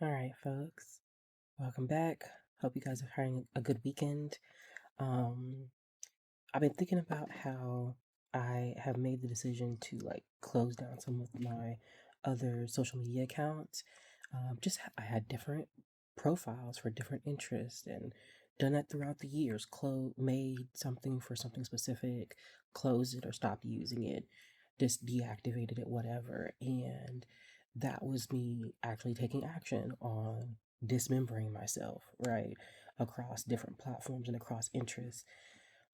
All right, folks. Welcome back. Hope you guys are having a good weekend. Um, I've been thinking about how I have made the decision to like close down some of my other social media accounts. I had different profiles for different interests and done that throughout the years. Made something for something specific, closed it or stopped using it, just deactivated it, whatever. And that was me actually taking action on dismembering myself, right, across different platforms and across interests.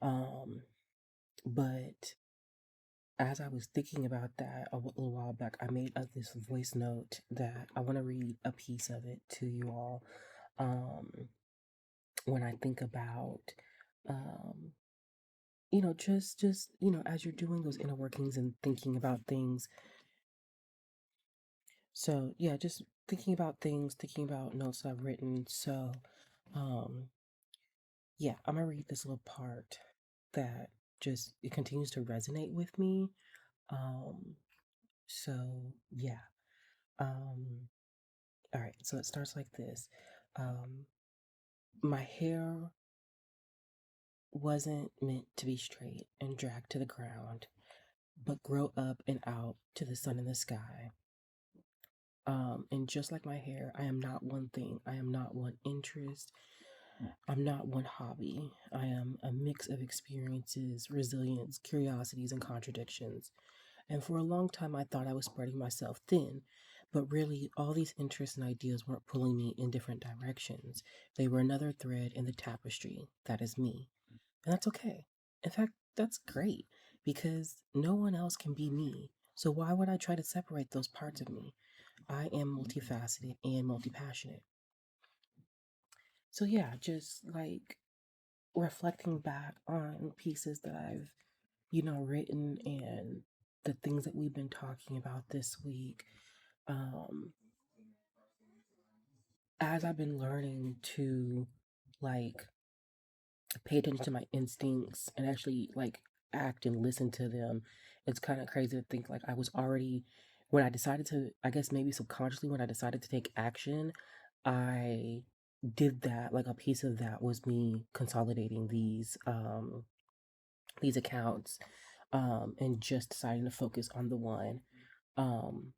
Um, but as I was thinking about that a little while back, I made this voice note that I want to read a piece of it to you all. Um, when I think about, um, as you're doing those inner workings and thinking about things. So yeah, just thinking about things, thinking about notes I've written. So, um, yeah, I'm gonna read this little part that just it continues to resonate with me. Um, so yeah. Um, all right, so it starts like this. Um, my hair wasn't meant to be straight and dragged to the ground, but grow up and out to the sun and the sky. And just like my hair, I am not one thing. I am not one interest. I'm not one hobby. I am a mix of experiences, resilience, curiosities, and contradictions. And for a long time, I thought I was spreading myself thin, but really, all these interests and ideas weren't pulling me in different directions. They were another thread in the tapestry that is me. And that's okay. In fact, that's great because no one else can be me. So why would I try to separate those parts of me? I am multifaceted and multi-passionate. So yeah, just like reflecting back on pieces that I've, written and the things that we've been talking about this week. Um, as I've been learning to like pay attention to my instincts and actually like act and listen to them, it's kind of crazy to think like I was already when I decided to, I guess maybe subconsciously when I decided to take action, I did that. Like a piece of that was me consolidating these accounts, and just deciding to focus on the one. Um,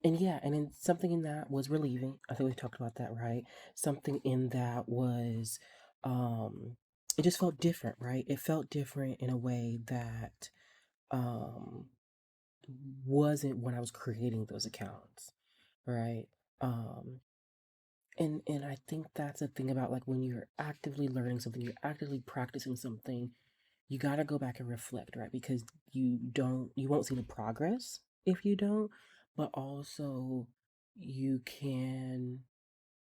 and yeah, and then something in that was relieving. I think we talked about that, right? Something in that was, um, it just felt different, right? It felt different in a way that, um, wasn't when I was creating those accounts, right? Um, and I think that's the thing about like when you're actively learning something, you're actively practicing something, you got to go back and reflect, right? Because you won't see the progress if you don't, but also you can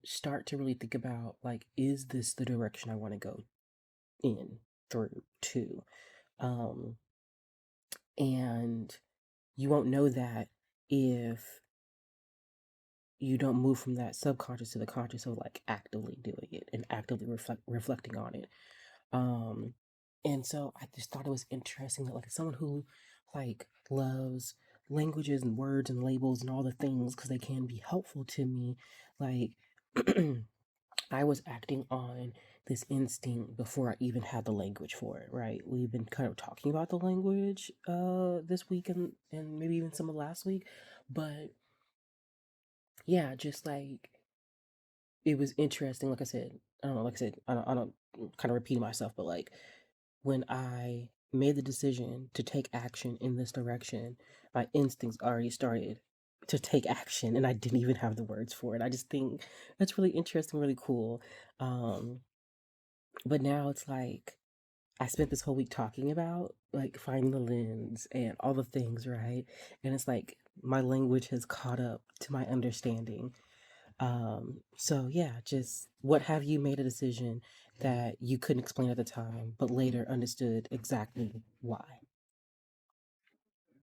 start to really think about like, is this the direction I want to go in through to? Um, and you won't know that if you don't move from that subconscious to the conscious of like actively doing it and actively reflecting on it. Um, and so I just thought it was interesting that like someone who like loves languages and words and labels and all the things because they can be helpful to me, like I was acting on this instinct before I even had the language for it, right? We've been kind of talking about the language this week and maybe even some of last week, but yeah, just like it was interesting. Like I said, I don't know, like I said, I don't kind of repeat myself, but like when I made the decision to take action in this direction, my instincts already started to take action and I didn't even have the words for it. I just think that's really interesting, really cool. Um, but now it's like I spent this whole week talking about like finding the lens and all the things, right? And it's like my language has caught up to my understanding. So yeah, just what have you made a decision that you couldn't explain at the time, but later understood exactly why?